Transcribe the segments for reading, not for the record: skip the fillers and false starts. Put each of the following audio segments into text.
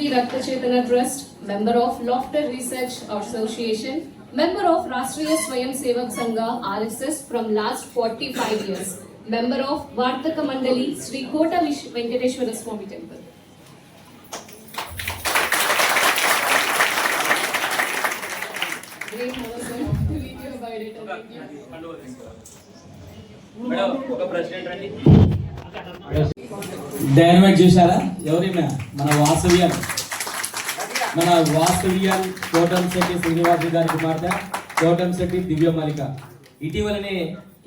Shri Rakta Chetana Trust, member of Laughter Research Association, member of Rashtriya Swayam Sevak Sangha RSS from last 45 years, member of Vartaka Mandali Sri Kota Venkateshwara Swami Temple. Great honor, sir, to lead you by it. Dynamite చూసారా? ఎవరైనా మన వాసవియన్ కోటంశెట్టి శ్రీనివాస్ గారి కుమార్తె కోటంశెట్టి దివ్య మలిక. ఇటీవలనే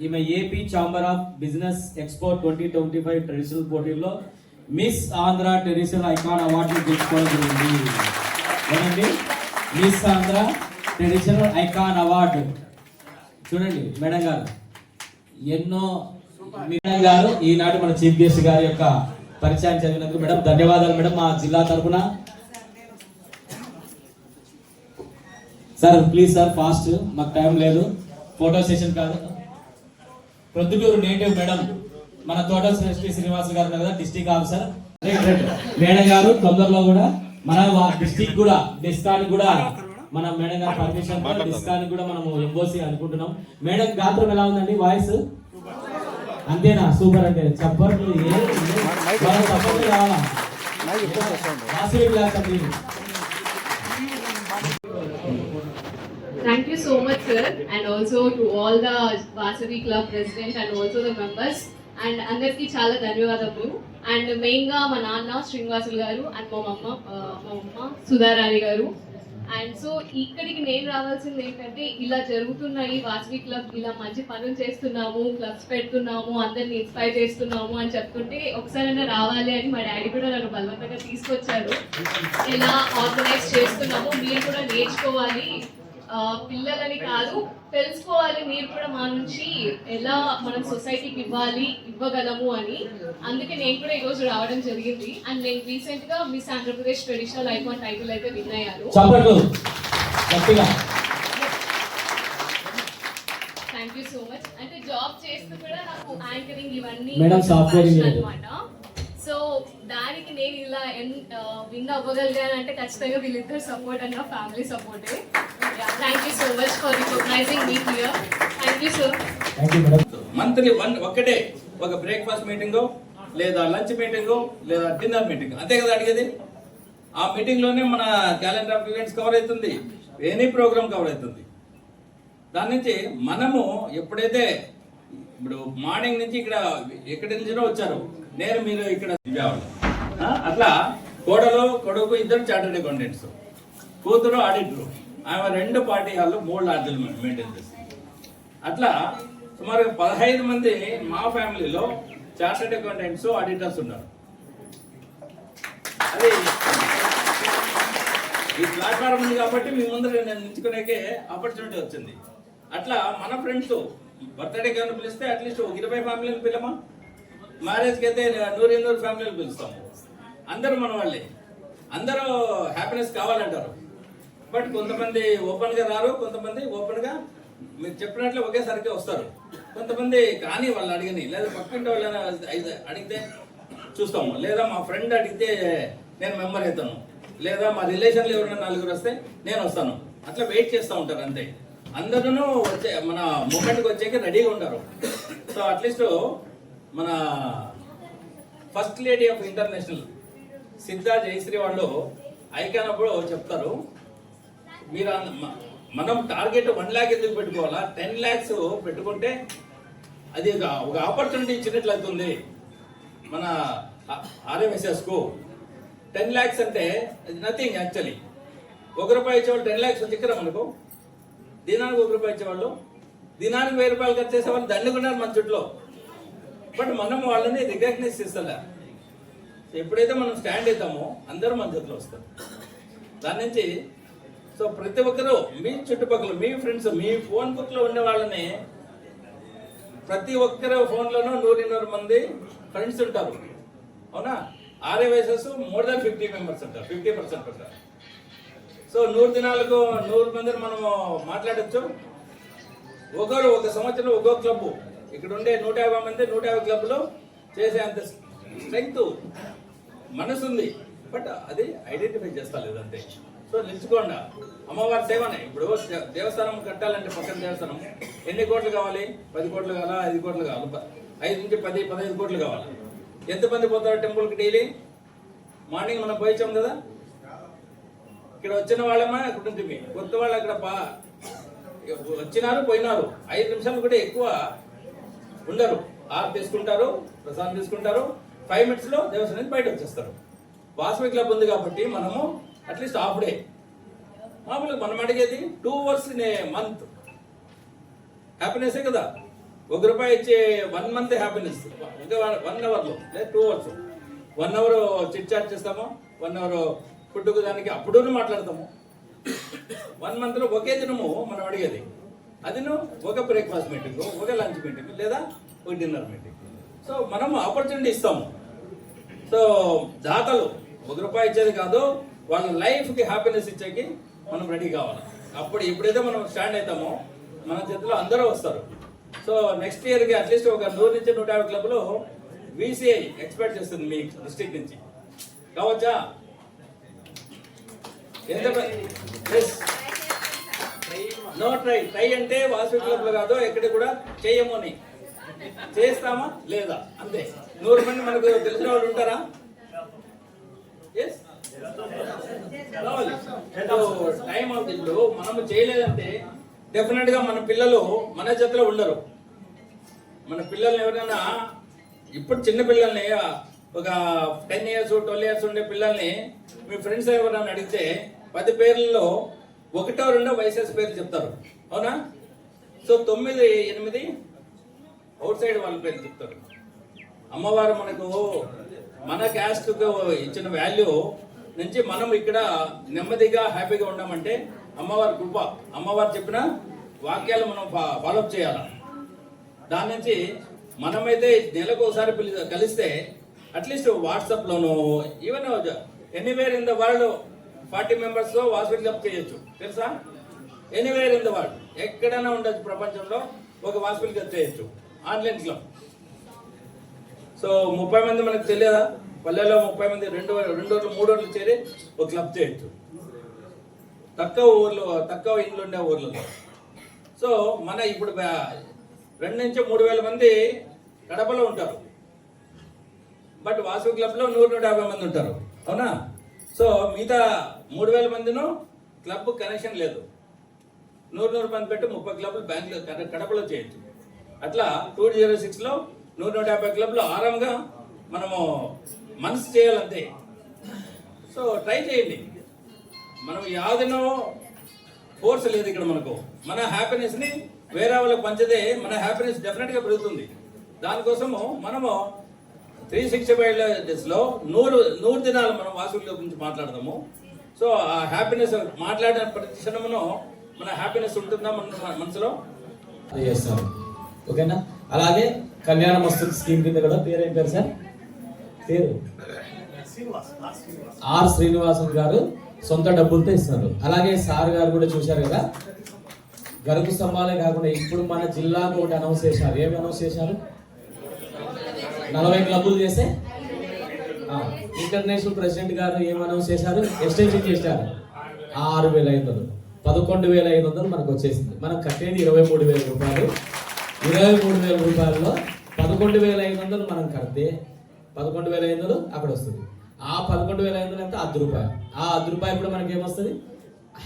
ఈమె AP chamber of business expo 2025 traditional పోటీల్లో miss Andhra traditional icon అవార్డును గెలుచుకోవడం జరిగింది. ఏమండి, miss Andhra traditional icon award. చూడండి మేడం గారు, ఎన్నో మేడం గారు ఈనాడు మన చీఫ్ గెస్ట్ గారి యొక్క పరిచయం చదివినందుకు మేడం ధన్యవాదాలు మేడం. మా జిల్లా తరఫున సార్ ప్లీజ్ సార్ ఫాస్ట్, మాకు టైం లేదు, ఫోటో సెషన్ కాదు. ప్రొద్దుటూరు నేటివ్ మేడం మన తోట శ్రీనివాస్ గారు కదా, డిస్ట్రిక్ట్ ఆఫీసర్. మేడం గారు తొందరలో కూడా మన డిస్ట్రిక్ట్ కూడా డిస్కాన్ కూడా మన మేడం గారు పర్మిషన్ డిస్కాన్ కూడా మనము ఎంబోసి అనుకుంటున్నాం. మేడం గాత్రం ఎలా ఉందండి? వాయిస్ అంతేనా? సూపర్ అంటే చెప్పట్లు రావాలా? Thank you so much, sir, and also to all the Vasavi Club president and also the members, and అందరికి చాలా ధన్యవాదాలు. అండ్ మెయిన్ గా మా నాన్న శ్రీనివాసులు గారు అండ్ మా అమ్మ సుధారాణి గారు. అండ్ సో ఇక్కడికి నేను రావాల్సింది ఏంటంటే, ఇలా జరుగుతున్నాయి వాసవి క్లబ్, ఇలా మంచి పనులు చేస్తున్నాము, క్లబ్స్ పెడుతున్నాము, అందరిని ఇన్స్పైర్ చేస్తున్నాము అని చెప్తుంటే ఒకసారైనా రావాలి అని మా డాడీ కూడా నన్ను బలవంతంగా తీసుకొచ్చారు. ఇలా ఆర్గనైజ్ చేస్తున్నాము, మీరు కూడా నేర్చుకోవాలి, పిల్లలని కాదు తెలుసుకోవాలి, మీరు కూడా మా నుంచి ఎలా మనం సొసైటీకి ఇవ్వగలము అని. అందుకే నేను కూడా ఈరోజు రావడం జరిగింది. అండ్ నేను రీసెంట్ గా miss Andhra Pradesh traditional icon title అయితే విన్ అయ్యాను. Thank you so much. అంటే జాబ్ చేస్తూ కూడా నాకు యాంకరింగ్ ఇవన్నీ అన్నమాట. సో దానికి నేను ఇలా విన్ అవ్వగలిగానంటే ఖచ్చితంగా వీళ్ళిద్దరు సపోర్ట్ అండ్ నా family సపోర్టే. Thank you so much for recognizing me here. Thank you, sir. Thank you, madam. Monthly ఒక్కటే ఒక బ్రేక్ఫాస్ట్ మీటింగ్ లేదా లంచ్ మీటింగ్ లేదా డిన్నర్ మీటింగ్, అంతే కదా అడిగేది. ఆ మీటింగ్ లోనే మన క్యాలెండర్ ఆఫ్ ఈవెంట్స్ కవర్ అవుతుంది, ఎనీ ప్రోగ్రామ్ కవర్ అవుతుంది. దాని నుంచి మనము ఎప్పుడైతే ఇప్పుడు మార్నింగ్ నుంచి ఇక్కడ ఎక్కడి నుంచో వచ్చారు, మీరు ఇక్కడ అట్లా కొడుకు ఇద్దరు చార్టర్డ్ అకౌంటెంట్స్, కూతురు ఆడిటర్, ఆమె 2 పార్టీ హాల్లో 3 లాడ్జీలు మెయింటైన్ చేస్తుంది. అట్లా సుమారు 15 మంది మా ఫ్యామిలీలో చార్టర్డ్ అకౌంటెంట్స్ ఆడిటర్స్ ఉన్నారు. అది ఈ ప్లాట్ఫామ్ ఉంది కాబట్టి మీ ముందు నేను నిల్చుకునేకే ఆపర్చునిటీ వచ్చింది. అట్లా మన ఫ్రెండ్స్ బర్త్డే కానీ పిలిస్తే అట్లీస్ట్ 20 ఫ్యామిలీలు పిల్లమా, మ్యారేజ్కి అయితే 100 ఫ్యామిలీలు పిలుస్తాము. అందరూ మన వాళ్ళే, అందరూ హ్యాపీనెస్ కావాలంటారు. బట్ కొంతమంది ఓపెన్ గా రారు, కొంతమంది ఓపెన్ గా మీరు చెప్పినట్లు ఒకేసారికి వస్తారు. కొంతమంది కానీ వాళ్ళు అడిగని, లేదా పక్కింటి వాళ్ళని అడిగితే చూస్తాము, లేదా మా ఫ్రెండ్ అడిగితే నేను మెంబర్ అవుతాను, లేదా మా రిలేషన్లో ఎవరైనా 4 వస్తే నేను వస్తాను. అట్లా వెయిట్ చేస్తూ ఉంటారు అంతే. అందరూ వచ్చే మన మూమెంట్కి వచ్చేకి రెడీగా ఉంటారు. సో అట్లీస్ట్ మన first lady of international Siddha Jayashree వాళ్ళు ఐకానప్పుడు చెప్తారు, మీరు మనం టార్గెట్ 1 lakh ఎందుకు పెట్టుకోవాలా, 10 lakhs పెట్టుకుంటే అది ఒక ఆపర్చునిటీ ఇచ్చినట్లు అవుతుంది. మన RMSSకు 10 lakhs అంటే అది నథింగ్ యాక్చువల్లీ. ₹1 ఇచ్చేవాళ్ళు 10 lakhs చిక్కరా మనకు. దినానికి ₹1 ఇచ్చేవాళ్ళు, దినానికి ₹1000 ఖర్చు చేసేవాళ్ళు దండుకున్నారు మన చుట్టూ. బట్ మనం వాళ్ళని రికగ్నైజ్ చేస్తలే. ఎప్పుడైతే మనం స్టాండ్ అవుతామో అందరూ మన చేతిలో వస్తారు. దాని నుంచి సో ప్రతి ఒక్కరూ మీ చుట్టుపక్కల మీ ఫ్రెండ్స్, మీ ఫోన్ బుక్ లో ఉండే వాళ్ళని, ప్రతి ఒక్కరు ఫోన్లోనూ 100 మంది ఫ్రెండ్స్ ఉంటారు, అవునా? RMSS మోర్ దాన్ 50 మెంబర్స్ ఉంటారు, 50% ఉంటారు. సో 100 దినాలకు 100 మందిని మనము మాట్లాడచ్చు. ఒకరు ఒక సంవత్సరం ఒక్కో క్లబ్, ఇక్కడ ఉండే 150 మంది 150 క్లబ్లో చేసే అంత స్ట్రెంగ్త్ మనసు ఉంది. బట్ అది ఐడెంటిఫై చేస్తా లేదంతే. సో నిలుచుకోండి, అమ్మవారి సేవనే. ఇప్పుడు దేవస్థానం కట్టాలంటే పక్కన దేవస్థానం ఎన్ని కోట్లు కావాలి? 10 కోట్లు కావాలా, 5 కోట్లు కావాలి, 5 నుంచి 10, 15 కోట్లు కావాలి. ఎంతమంది పోతారు టెంపుల్కి డైలీ? మార్నింగ్ మనం పోయించాం కదా, ఇక్కడ వచ్చిన వాళ్ళమా అక్కడ ఉంటుంది, కొత్త వాళ్ళు అక్కడ వచ్చినారు పోయినారు, 5 నిమిషాలు కూడా ఎక్కువ ఉండరు. ఆరు తీసుకుంటారు, ప్రసాదం తీసుకుంటారు, 5 minutes లో దేవస్థానం నుంచి బయట వచ్చేస్తారు. వాసవి క్లబ్ ఉంది కాబట్టి మనము అట్లీస్ట్ హాఫ్ డే, మామూలుగా మనం అడిగేది 2 hours in a month happiness కదా. ₹1 ఇచ్చే 1 month హ్యాపీనెస్ 1 hour లో, లేదా 2 hours. 1 hour చిట్ చాట్ చేస్తాము, 1 hour ఫుడ్కు దానికి అప్పుడు మాట్లాడతాము. 1 month లో ఒకే దినము మనం అడిగేది, అదిను ఒక బ్రేక్ఫాస్ట్ మీటింగ్, ఒక లంచ్ మీటింగ్, లేదా ఒక డిన్నర్ మీటింగ్. సో మనం ఆపర్చునిటీ ఇస్తాము. సో దాతలు ₹1 ఇచ్చేది కాదు, వాళ్ళ లైఫ్కి హ్యాపీనెస్ ఇచ్చేకి మనం రెడీ కావాలి. అప్పుడు ఎప్పుడైతే మనం స్టాండ్ అవుతామో మన చేతిలో అందరూ వస్తారు. సో నెక్స్ట్ ఇయర్కి అట్లీస్ట్ ఒక 100 నుంచి 150 క్లబ్లు VCI ఎక్స్పెక్ట్ చేస్తుంది మీ డిస్ట్రిక్ట్ నుంచి. కావచ్చా? ఎంత? No try. ట్రై అంటే వాసవి క్లబ్లు కాదు, ఎక్కడ కూడా చేయము అని. చేస్తామా లేదా అంతే. 100 మంది మనకు తెలిసిన వాళ్ళు ఉంటారా? టైం అవుతుంది. ఇప్పుడు మనము చేయలేదంటే డెఫినెట్ గా మన పిల్లలు మన చేతిలో ఉండరు. మన పిల్లల్ని ఎవరైనా ఇప్పుడు చిన్న పిల్లల్ని ఒక 10 years 12 years ఉండే పిల్లల్ని మీ ఫ్రెండ్స్ ఎవరైనా అడిగితే 10 పేర్లలో 1 or 2 వయసేస్ పేర్లు చెప్తారు, అవునా? సో 9, 8 అవుట్ సైడ్ వాళ్ళ పేర్లు చెప్తారు. అమ్మవారు మనకు మన క్యాస్ట్ ఇచ్చిన వాల్యూ నుంచి మనం ఇక్కడ నెమ్మదిగా హ్యాపీగా ఉన్నామంటే అమ్మవారి కృప. అమ్మవారు చెప్పిన వాక్యాలు మనం ఫాలోఅప్ చేయాలి. దాని నుంచి మనమైతే నెలకు ఒకసారి కలిస్తే అట్లీస్ట్ వాట్సాప్లోనూ even anywhere in the world 40 members Vasavi club చేయొచ్చు, తెలుసా? ఎనీవేర్ ఇన్ ద వరల్డ్ ఎక్కడైనా ఉండొచ్చు ప్రపంచంలో ఒక వాసవి క్లబ్ చేయొచ్చు, ఆన్లైన్ క్లబ్. సో 30 మంది మనకు తెలియదా? పల్లెల్లో 30 మంది 2 రోజులు 3 రోజులు చేరి ఒక క్లబ్ చేయొచ్చు, తక్కువ ఊర్లో, తక్కువ ఇండ్లు ఉండే ఊర్లలో. సో మన ఇప్పుడు 2 నుంచి 3 వేల మంది కడపలో ఉంటారు, బట్ వాసవి క్లబ్లో 100-150 మంది ఉంటారు, అవునా? సో మిగతా 3,000 మందిను క్లబ్ కనెక్షన్ లేదు. 100 మంది పెట్టి 30 క్లబ్లు బెంగళూరు కడపలో చేయొచ్చు. అట్లా 2006లో 150 క్లబ్లు ఆరాంగా మనము మనసు చేయాలంతే. సో ట్రై చేయండి. మనం యాదనో ఫోర్స్ లేదు ఇక్కడ మనకు. మన హ్యాపీనెస్ని వేరే వాళ్ళకి పంచితే మన హ్యాపీనెస్ డెఫినెట్గా పెరుగుతుంది. దానికోసము మనము 365 daysలో 100 దినాలు మనం వాసవి గురించి మాట్లాడదాము. సో ఆ హ్యాపీనెస్ మాట్లాడిన ప్రతి క్షణమును మన హ్యాపీనెస్ ఉంటుందా మన మనసులో చేస్తాం, ఓకేనా? అలాగే కళ్యాణ మస్తు స్కీమ్ కింద కూడా పేరు ఏం పేరు సార్? పేరు ఆర్ శ్రీనివాసన్ గారు సొంత డబ్బులతో ఇస్తున్నారు. అలాగే సార్ గారు కూడా చూశారు కదా, గరుకు స్తంభాలే కాకుండా ఇప్పుడు మన జిల్లాకు ఒకటి అనౌన్స్ చేశారు. ఏమి అనౌన్స్ చేశారు? 40 క్లబ్బులు చేస్తే ఇంటర్నేషనల్ ప్రెసిడెంట్ గారు ఏం అనౌన్స్ చేశారు? ఎక్స్టెన్షన్ చేశారు. 6,500, 11,500 మనకు వచ్చేసింది. మనం కట్టేది 23,000 రూపాయలు. 23,000 రూపాయల్లో 11,500 మనం కడితే 11,500 అక్కడ వస్తుంది. ఆ 11,500 అంటే ₹10. ఆ ₹10 కూడా మనకి ఏమొస్తుంది?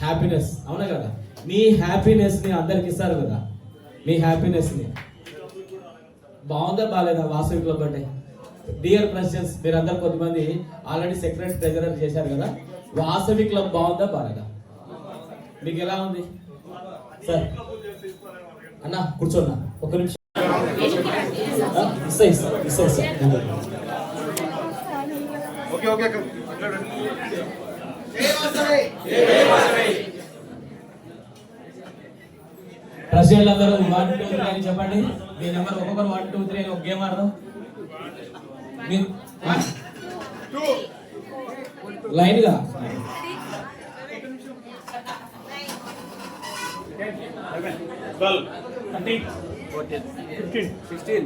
హ్యాపీనెస్, అవునా కదా? మీ హ్యాపీనెస్ని అందరికి ఇస్తారు కదా. మీ హ్యాపీనెస్ని బాగుందా బాగాలేదా వాసవి క్లబ్ అంటే? డియర్ ప్రెసిడెంట్స్, మీరందరూ కొద్దిమంది ఆల్రెడీ సెక్రటరీ ట్రెజరర్ చేశారు కదా. వాసవి క్లబ్ బాగుందా బాగాలేదా? మీకు ఎలా ఉంది సార్? అన్న కూర్చోన్నా ఒక నిమిషం. ఇస్తా ప్రెసిడెంట్ అందరూ 1, 2, 3 అని చెప్పండి. మీ నెంబర్ ఒక్కొక్కరు 1, 2, 3 అని ఒక గేమ్ ఆడదాం. లైన్ గా 12, 13, 14, 15, 16,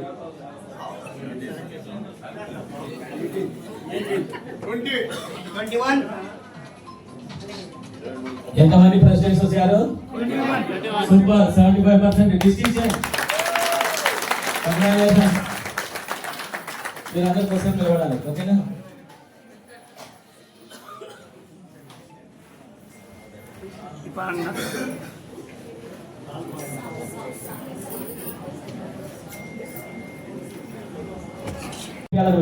ఎంతమంది ప్రెసిడెంట్స్ వచ్చారు? Super, 75% distinction. కంగ్రాచులేషన్స్. మీరు అందరి కోసం నిలబడాలి, ఓకేనా?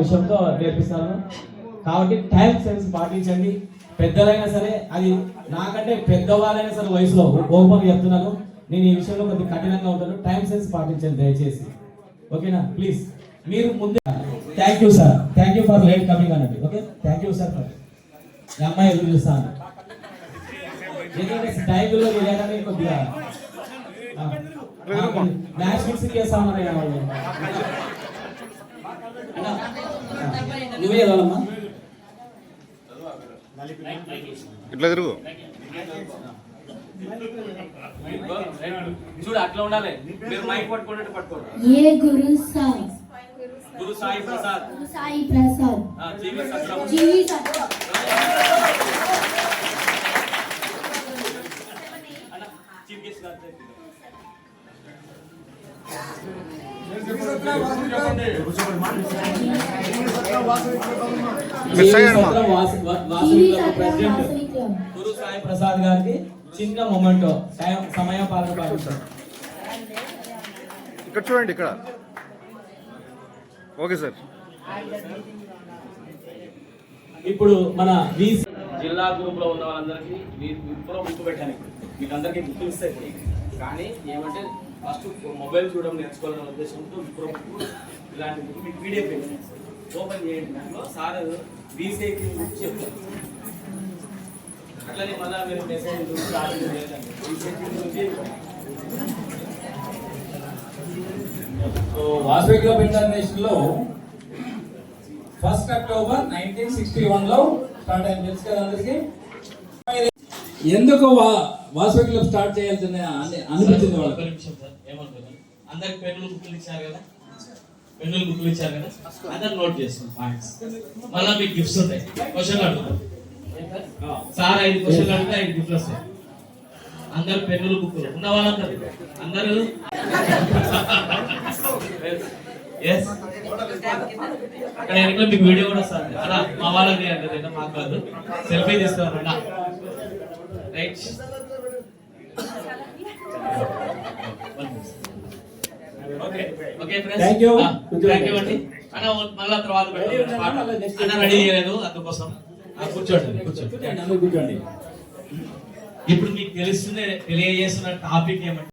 విషయంతో నేర్పిస్తాను కాబట్టి టైం సెన్స్ పాటించండి. పెద్దలైనా సరే, అది నాకంటే పెద్దవాళ్ళైనా సరే వయసులో ఓపెన్ చెప్తున్నాను, నేను ఈ విషయంలో కొద్దిగా కఠినంగా ఉంటాను. టైం సెన్స్ పాటించండి దయచేసి, ఓకేనా? ప్లీజ్ మీరు ముందే. Thank you sir, thank you for late coming అన్నది. Okay, thank you sir. ఈ అమ్మాయి ఎదురు చూస్తాను, ఎందుకంటే టైంలో లేదని కొద్దిగా మ్యాచ్ ఫిక్సింగ్ చేస్తామని నువ్వే చదవాలమ్మా. ఇట్లా తిరుగు చూడు, అట్లా ఉండాలి. మీరు మైక్ పట్టుకున్నట్టు పట్టుకోండి. ये गुरु साई గురు సాయి ప్రసాద్, गुरु साई प्रसाद జీవి సత్యం. जीवी सत्य చీఫ్ గెస్ట్ గారు ప్రెసిడెంట్ గురు సాయి ప్రసాద్ గారికి చిన్న మొమెంటో సమయం పాలన పాటించారు. ఇక్కడ చూడండి, ఇక్కడ. Okay sir. ఇప్పుడు మన జిల్లా గ్రూప్ లో ఉన్న వాళ్ళందరికీ ఇప్పుడు గుర్తు పెట్టాను. మీకు అందరికీ గుర్తు ఇస్తాయి, కానీ ఏమంటే ఫస్ట్ మొబైల్ చూడడం నేర్చుకోవాలనే ఉద్దేశంతో ఇప్పుడు ఇలాంటి మీకు పీడిఎఫ్ ఓపెన్ చేయండి. దాంట్లో సార్ బీసీఐకి గురించి చెప్తారు. అట్లనే మళ్ళీ మీరు మెసేజ్ గురించి వాసవి క్లబ్ ఇంటర్నేషనల్ లో 1 అక్టోబర్ 1961 లో స్టార్ట్ అయింది, తెలుసు కదా అందరికి. ఎందుకు వాసవి క్లబ్ స్టార్ట్ చేయాల్సిన అనిపించింది వాళ్ళకి? ఏమంటారు, అందరికి పెన్నులు బుక్లు ఇచ్చారు కదా, పెన్నులు బుక్లు ఇచ్చారు కదా, అందరు నోట్ చేసుకోండి పాయింట్స్. మళ్ళీ మీకు గిఫ్ట్స్ ఉంటాయి. క్వశ్చన్లు అడుగుతారు సార్, 5 క్వశ్చన్లు అడిగితే 5 గిఫ్ట్లు వస్తాయి. అందరు పెన్నులు బుక్లు ఉన్న వాళ్ళందరూ అందరూ ఎస్. అక్కడ వెనక మీకు వీడియో కూడా వస్తుంది. అలా మా వాళ్ళకి అంటే మాకు కాదు, సెల్ఫీ తీస్తారన్న. Right, okay friends, thank you అండి. అన్న మళ్ళీ తర్వాత అన్న రెడీ చేయలేదు, అందుకోసం కూర్చోండి. అందరూ కూర్చోండి. ఇప్పుడు మీకు తెలియజేస్తున్న టాపిక్ ఏమంటే